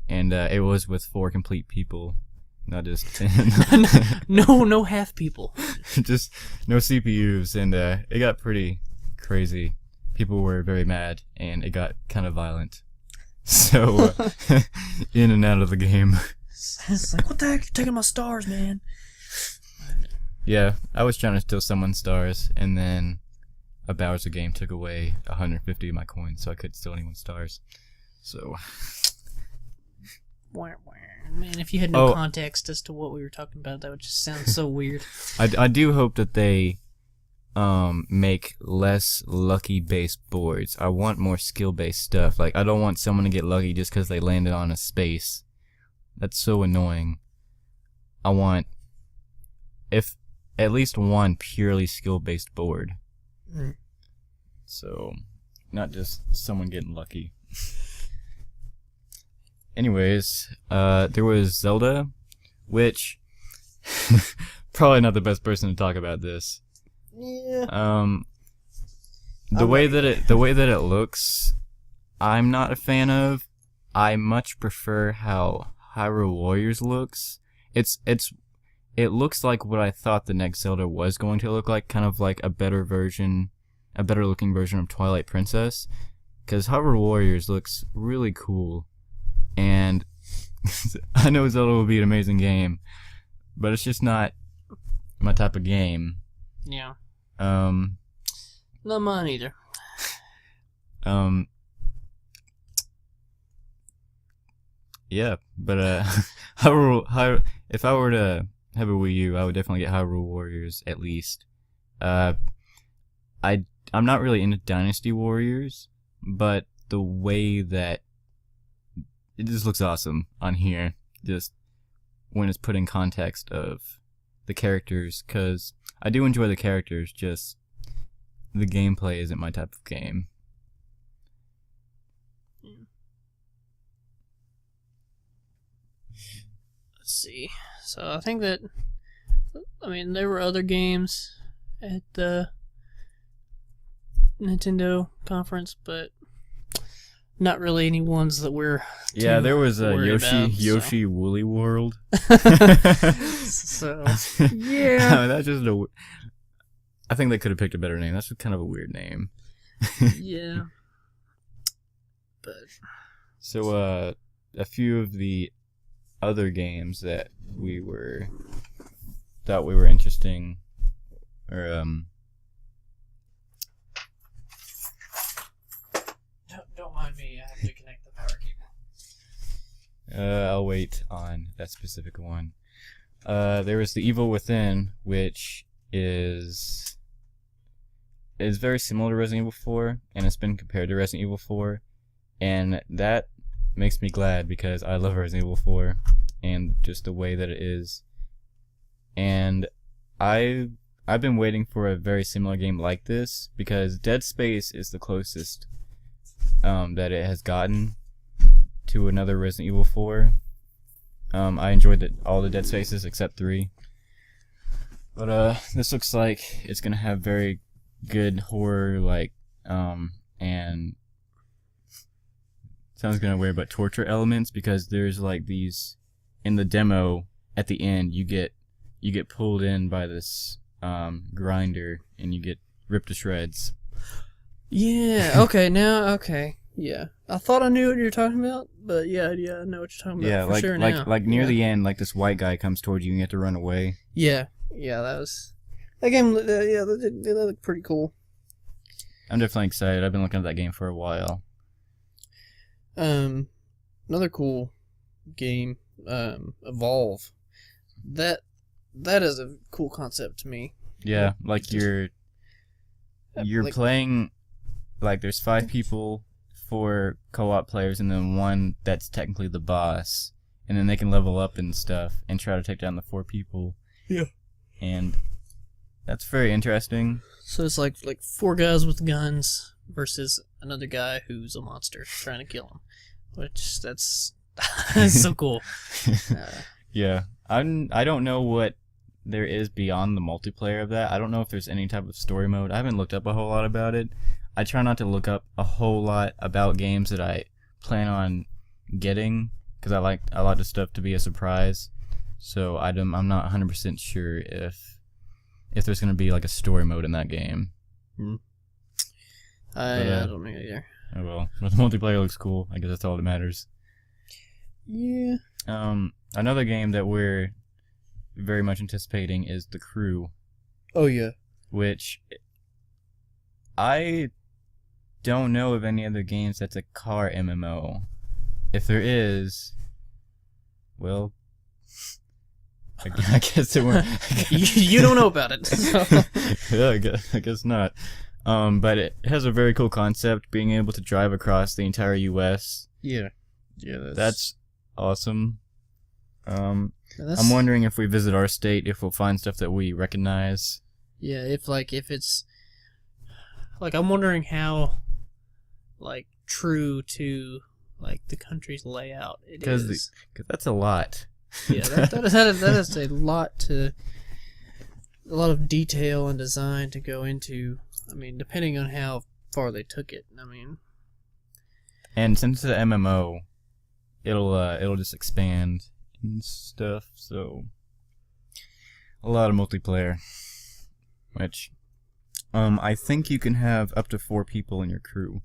and it was with 4 complete people. Not just 10. no half people. Just no CPUs, and it got pretty crazy. People were very mad, and it got kind of violent. So, in and out of the game. It's like, what the heck? You're taking my stars, man. Yeah, I was trying to steal someone's stars, and then a Bowser game took away 150 of my coins, so I couldn't steal anyone's stars. So... Man, if you had no context as to what we were talking about, that would just sound so weird. I do hope that they make less lucky-based boards. I want more skill-based stuff. Like, I don't want someone to get lucky just because they landed on a space. That's so annoying. I want at least one purely skill-based board. So, not just someone getting lucky. Anyways, there was Zelda, which probably not the best person to talk about this. Yeah. The way that it looks, I'm not a fan of. I much prefer how Hyrule Warriors looks. It looks like what I thought the next Zelda was going to look like, kind of like a better looking version of Twilight Princess, because Hyrule Warriors looks really cool. And I know Zelda will be an amazing game, but it's just not my type of game. Yeah. Not mine either. Yeah, but if I were to have a Wii U, I would definitely get Hyrule Warriors at least. I'm not really into Dynasty Warriors, but the way that it just looks awesome on here, just when it's put in context of the characters, because I do enjoy the characters, just the gameplay isn't my type of game. Let's see. So I think that, there were other games at the Nintendo conference, but not really any ones that we're Yeah, there was a worried about, Yoshi Woolly World. So yeah, that's just a. I think they could have picked a better name. That's just kind of a weird name. yeah. But so, a few of the other games that thought we were interesting, or don't mind me. I have to connect the power cable. I'll wait on that specific one. There was The Evil Within, which is very similar to Resident Evil 4, and it's been compared to Resident Evil 4, and that makes me glad because I love Resident Evil 4 and just the way that it is. And I've been waiting for a very similar game like this because Dead Space is the closest that it has gotten to another Resident Evil 4. I enjoyed all the Dead Spaces except 3. But this looks like it's gonna have very good horror, and sounds kind of weird, but torture elements, because there's like these in the demo at the end. You get pulled in by this grinder and you get ripped to shreds. Yeah. Okay. Now. Okay. Yeah. I thought I knew what you were talking about, but yeah, I know what you're talking about. Yeah, for sure now. like near the end, like this white guy comes towards you and you have to run away. Yeah. Yeah. That game. Yeah, that looked pretty cool. I'm definitely excited. I've been looking at that game for a while. Another cool game, Evolve. That is a cool concept to me. Yeah, like you're playing, like there's 5 people, 4 co-op players, and then 1 that's technically the boss, and then they can level up and stuff and try to take down the 4 people. Yeah. And that's very interesting. So it's like 4 guys with guns versus another guy who's a monster trying to kill him, which that's so cool. Yeah, I don't know what there is beyond the multiplayer of that. I don't know if there's any type of story mode. I haven't looked up a whole lot about it. I try not to look up a whole lot about games that I plan on getting because I like the stuff to be a surprise. So I'm not 100% sure if there's gonna be like a story mode in that game. I don't know either. Oh well, but the multiplayer looks cool. I guess that's all that matters. Yeah. Another game that we're very much anticipating is The Crew. Oh yeah. Which I don't know of any other games that's a car MMO. If there is, well, I guess it won't. You don't know about it. So. Yeah, I guess not. But it has a very cool concept, being able to drive across the entire U.S. Yeah. That's awesome. I'm wondering if we visit our state, if we'll find stuff that we recognize. Yeah, if it's I'm wondering how true to the country's layout it is. Because that's a lot. Yeah, that is a lot of detail and design to go into. I mean, depending on how far they took it. I mean, and since it's an MMO, it'll just expand and stuff. So a lot of multiplayer, which I think you can have up to 4 people in your crew.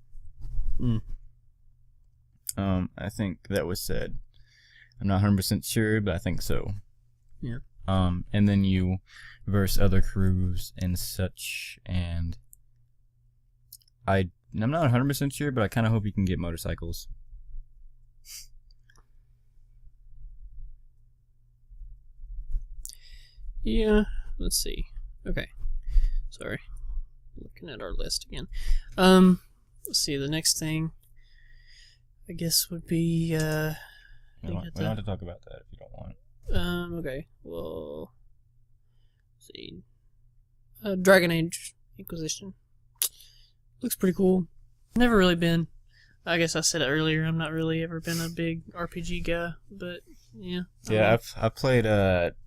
I think that was said. I'm not 100% sure, but I think so. Yeah. And then you verse other crews and such, and I'm not 100% sure, but I kind of hope you can get motorcycles. Yeah, let's see. Okay. Sorry. Looking at our list again. Let's see, the next thing I guess would be We don't have to talk about that if you don't want. Okay. Well, let's see. Dragon Age Inquisition. Looks pretty cool. Never really been. I guess I said it earlier. I'm not really ever been a big RPG guy, but yeah. Yeah, I've played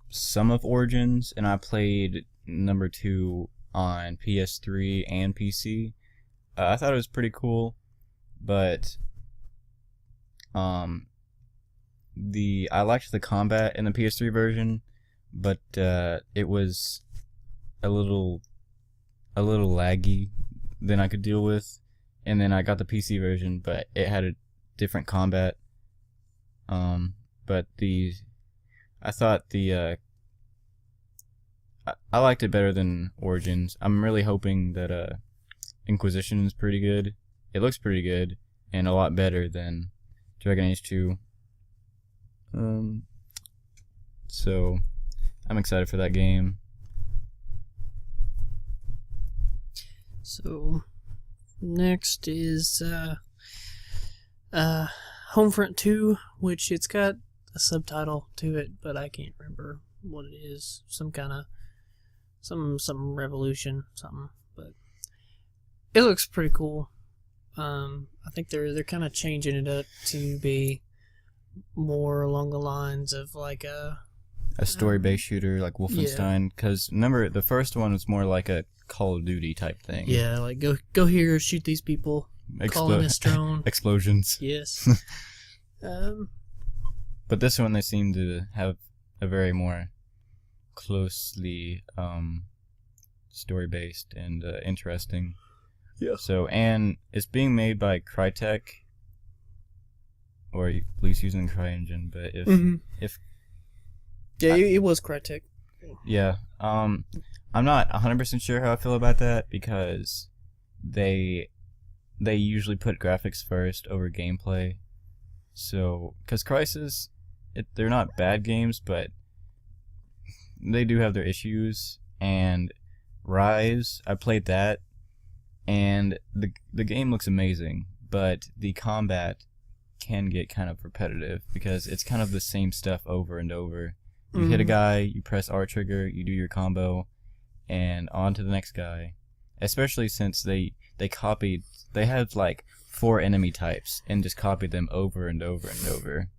some of Origins, and I played number 2 on PS3 and PC. I thought it was pretty cool, but I liked the combat in the PS3 version, but it was a little laggy than I could deal with. And then I got the PC version, but it had a different combat. But I thought I liked it better than Origins. I'm really hoping that Inquisition is pretty good. It looks pretty good and a lot better than Dragon Age 2. So I'm excited for that game. So next is Homefront 2, which it's got a subtitle to it, but I can't remember what it is. Some kind of some revolution, something. But it looks pretty cool. I think they're kind of changing it up to be more along the lines of like a story-based shooter like Wolfenstein. Because remember, the first one was more like a Call of Duty type thing. Yeah, like go here, shoot these people, call in this drone. Explosions. Yes. But this one, they seem to have a very more closely story-based and interesting. Yeah. So, and it's being made by Crytek, or at least using the CryEngine. But if yeah, it was Crytek. Yeah. I'm not 100% sure how I feel about that, because they usually put graphics first over gameplay. So, because Crysis, they're not bad games, but they do have their issues. And Rise, I played that, and the game looks amazing, but the combat can get kind of repetitive because it's kind of the same stuff over and over. You hit a guy, you press R trigger, you do your combo, and on to the next guy. Especially since they had like 4 enemy types and just copied them over and over and over.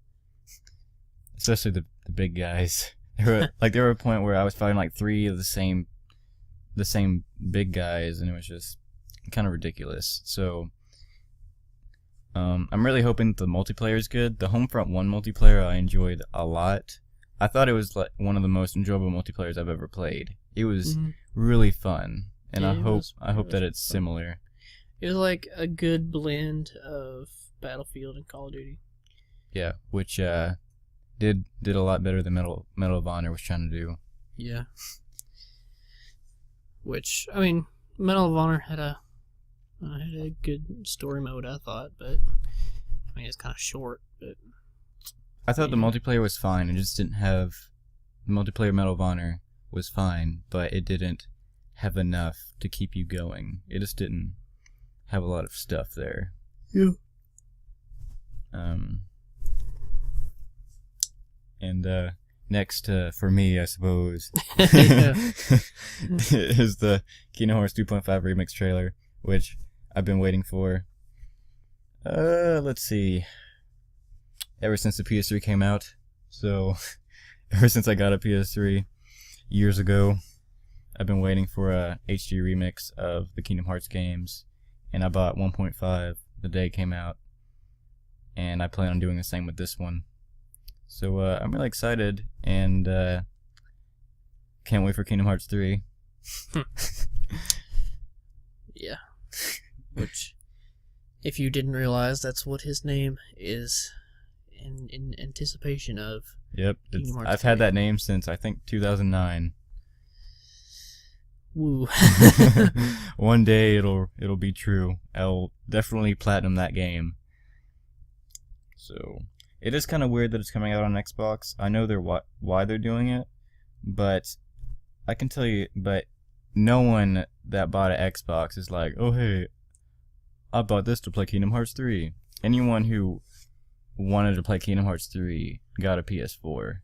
Especially the big guys. There were a point where I was fighting like 3 of the same big guys, and it was just kind of ridiculous. So I'm really hoping the multiplayer is good. The Homefront 1 multiplayer I enjoyed a lot. I thought it was like one of the most enjoyable multiplayers I've ever played. It was really fun, and Yeah, I hope that it's similar. It was like a good blend of Battlefield and Call of Duty. Yeah, which did a lot better than Medal of Honor was trying to do. Yeah. Which, I mean, Medal of Honor had a good story mode, I thought, but I mean, it's kind of short. But I thought the multiplayer was fine. It just didn't have the multiplayer. Medal of Honor was fine, but it didn't have enough to keep you going. It just didn't have a lot of stuff there. Yeah. And next, for me, I suppose, Yeah. is the Kingdom Hearts 2.5 remix trailer, which I've been waiting for. Let's see. Ever since the PS3 came out. So, ever since I got a PS3 years ago, I've been waiting for a HD remix of the Kingdom Hearts games, and I bought 1.5 the day it came out, and I plan on doing the same with this one. So I'm really excited, and can't wait for Kingdom Hearts 3. Yeah. Which, if you didn't realize, that's what his name is in anticipation of. Yep, Kingdom Hearts I've 3. had that name since I think 2009. Woo. One day it'll be true. I'll definitely platinum that game. So it is kind of weird that it's coming out on Xbox. I know why they're doing it, but I can tell you, but no one that bought an Xbox is like, oh hey, I bought this to play Kingdom Hearts 3. Anyone who wanted to play Kingdom Hearts 3 got a PS4,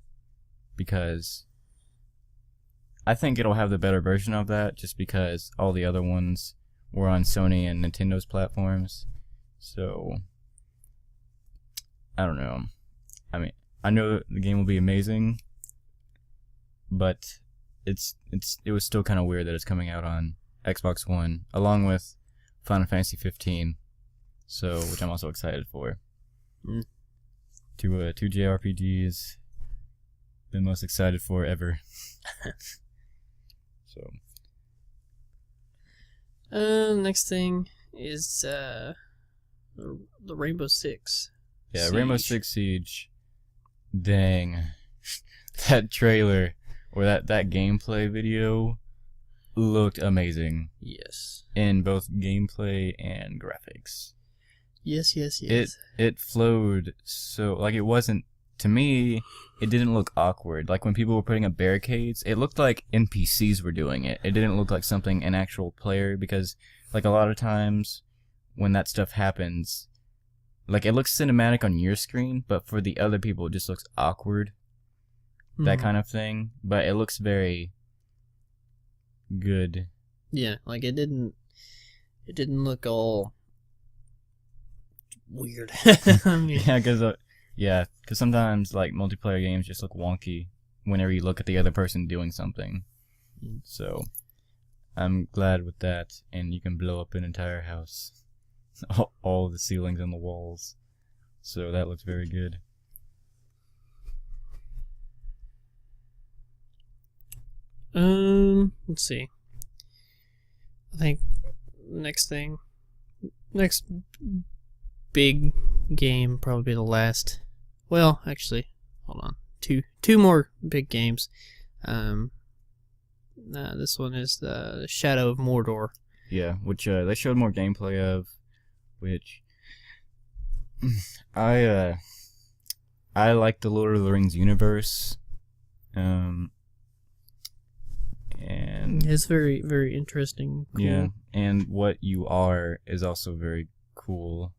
because I think it'll have the better version of that, just because all the other ones were on Sony and Nintendo's platforms. So I don't know. I mean, I know the game will be amazing, but it was still kind of weird that it's coming out on Xbox One along with Final Fantasy 15. So, which I'm also excited for. two JRPGs. Been most excited for ever. So. Next thing is the Rainbow Six. Yeah, Siege. Rainbow Six Siege. Dang. That trailer or that gameplay video looked amazing Yes. in both gameplay and graphics. Yes. It flowed so, like, it wasn't, to me, it didn't look awkward. Like when people were putting up barricades, it looked like NPCs were doing it. It didn't look like something an actual player, because like a lot of times when that stuff happens, like it looks cinematic on your screen, but for the other people it just looks awkward. That kind of thing. But it looks very good. Yeah, like it didn't look all weird. I mean, Yeah, because sometimes like multiplayer games just look wonky whenever you look at the other person doing something. So I'm glad with that, and you can blow up an entire house, all the ceilings and the walls. So that looks very good. Let's see. I think next big game, probably the last. Well, actually, hold on. Two more big games. This one is the Shadow of Mordor. Yeah, which they showed more gameplay of, which I like the Lord of the Rings universe. And it's very, very interesting. Cool. Yeah, and what you are is also very cool.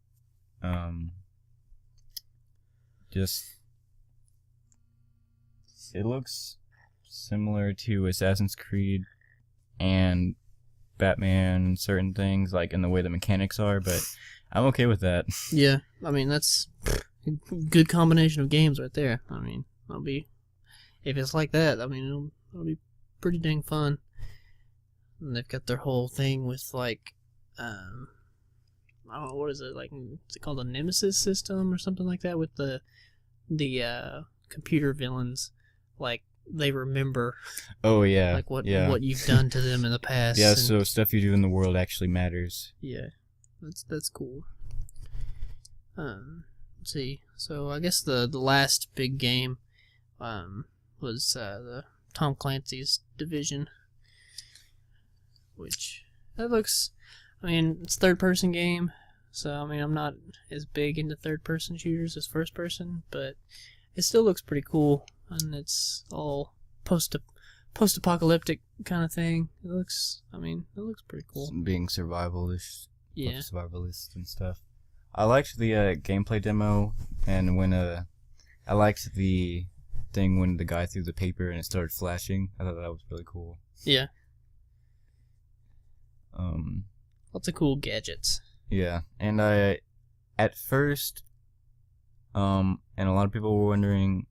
Just it looks similar to Assassin's Creed and Batman and certain things, like in the way the mechanics are, but I'm okay with that. Yeah, I mean that's a good combination of games right there. I mean, if it's like that, I mean it'll be pretty dang fun. And they've got their whole thing with like I don't know, what is it, like, is it called a Nemesis system or something like that, with the computer villains, like they remember like what you've done to them in the past. Yeah, so stuff you do in the world actually matters. Yeah, that's cool. Let's see. So I guess the last big game was the Tom Clancy's Division, which that looks, I mean, it's a third-person game, so I mean I'm not as big into third-person shooters as first-person, but it still looks pretty cool, and it's all post-apocalyptic kind of thing. It looks pretty cool. Being survivalist, Yeah, survivalist and stuff. I liked the gameplay demo, and when I liked the thing when the guy threw the paper and it started flashing. I thought that was really cool. Yeah. Lots of cool gadgets. Yeah, and I, at first, and a lot of people were wondering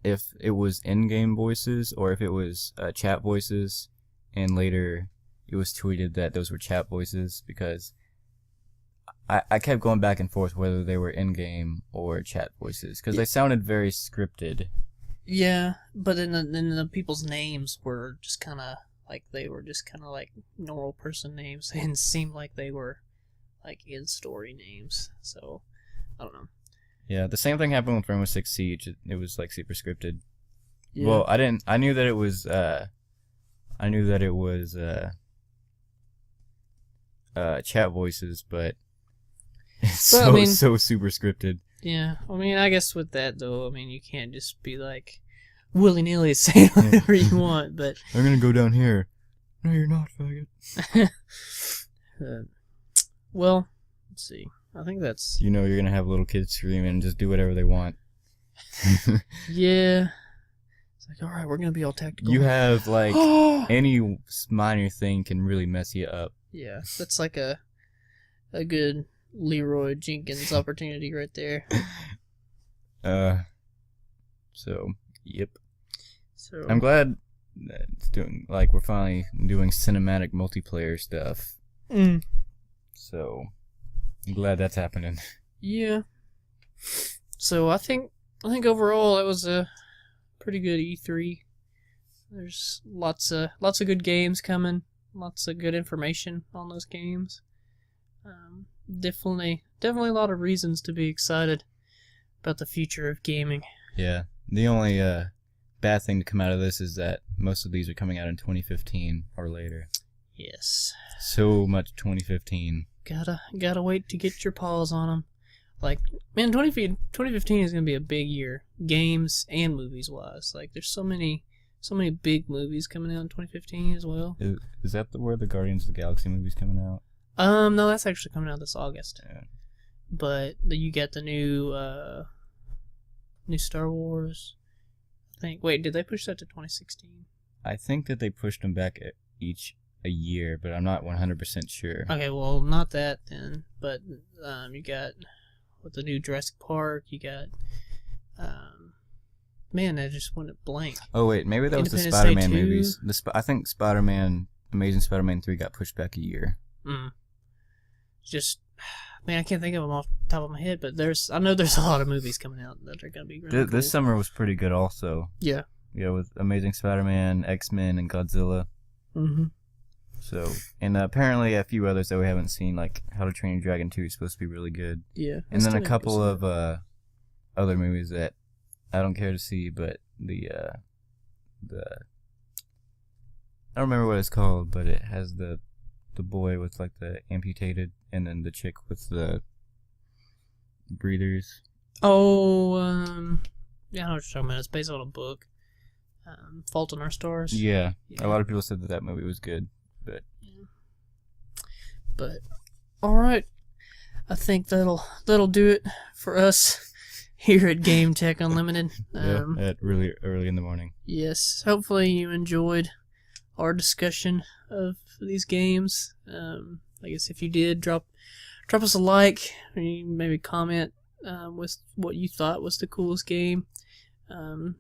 if it was in-game voices or if it was chat voices, and later it was tweeted that those were chat voices, because I kept going back and forth whether they were in-game or chat voices, because they sounded very scripted. Yeah, but then the people's names were just kind of like, they were just kind of like normal person names, and seemed like they were like in-story names. So I don't know. Yeah, the same thing happened with Rainbow Six Siege. It was like super scripted. Yeah. Well, I knew that it was chat voices, but it's so super scripted. Yeah, I mean, I guess with that though, I mean, you can't just be like willy-nilly saying whatever you want, but I'm gonna go down here. No, you're not, faggot. Well, let's see. I think that's... You know you're gonna have little kids screaming and just do whatever they want. Yeah. It's like, alright, we're gonna be all tactical. You have, like, any minor thing can really mess you up. Yeah, that's like a good Leroy Jenkins opportunity right there. So, yep. So I'm glad that it's doing, like, we're finally doing cinematic multiplayer stuff. So, I'm glad that's happening. Yeah. So I think overall it was a pretty good E3. There's lots of good games coming, lots of good information on those games. Definitely a lot of reasons to be excited about the future of gaming. Yeah. The only bad thing to come out of this is that most of these are coming out in 2015 or later. Yes. So much 2015. Gotta wait to get your paws on them. Like, man, 2015 is gonna be a big year, games and movies wise. Like, there's so many big movies coming out in 2015 as well. Is that where the Guardians of the Galaxy movie's coming out? No, that's actually coming out this August. Yeah. But you get the new Star Wars. I think. Wait, did they push that to 2016? I think that they pushed them back a year, but I'm not 100% sure. Okay, well, not that then. But you got with the new Jurassic Park. You got man, I just went blank. Oh wait, maybe that was the Independence Spider-Man Day 2. movies. I think Amazing Spider-Man 3 got pushed back a year. Just, man, I can't think of them off the top of my head, but I know there's a lot of movies coming out that are gonna be really cool. This summer was pretty good also. Yeah. Yeah, with Amazing Spider-Man, X-Men, and Godzilla. Mm-hmm. So, and apparently a few others that we haven't seen, like How to Train Your Dragon 2 is supposed to be really good. Yeah. And then a couple of other movies that I don't care to see, but I don't remember what it's called, but it has the boy with like the amputated, and then the chick with the breathers. Oh, yeah, I know what you're talking about. It's based on a book. Fault in Our Stars. Yeah. A lot of people said that movie was good, but all right, I think that'll do it for us here at Game Tech Unlimited. at really early in the morning. Yes, hopefully you enjoyed our discussion of these games. I guess if you did, drop us a like, or you maybe comment with what you thought was the coolest game.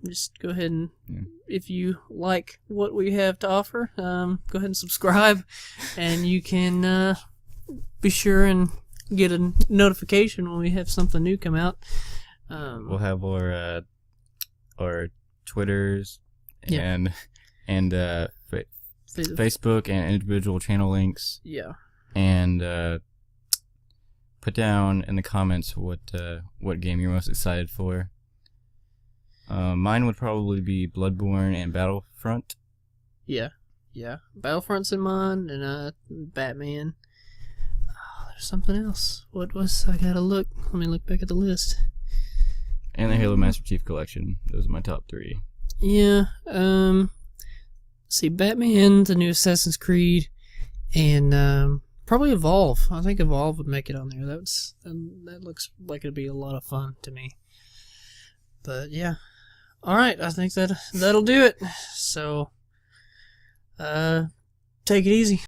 Just go ahead and, if you like what we have to offer, go ahead and subscribe, and you can be sure and get a notification when we have something new come out. We'll have our Twitters and Facebook and individual channel links. Yeah. And put down in the comments what game you're most excited for. Mine would probably be Bloodborne and Battlefront. Yeah. Battlefront's in mine, and Batman. Oh, there's something else. What was? I gotta look. Let me look back at the list. And the Halo Master Chief Collection. Those are my top 3. Yeah. See, Batman, the new Assassin's Creed, and probably Evolve. I think Evolve would make it on there. That looks like it'd be a lot of fun to me. But yeah. All right, I think that'll do it. So, take it easy.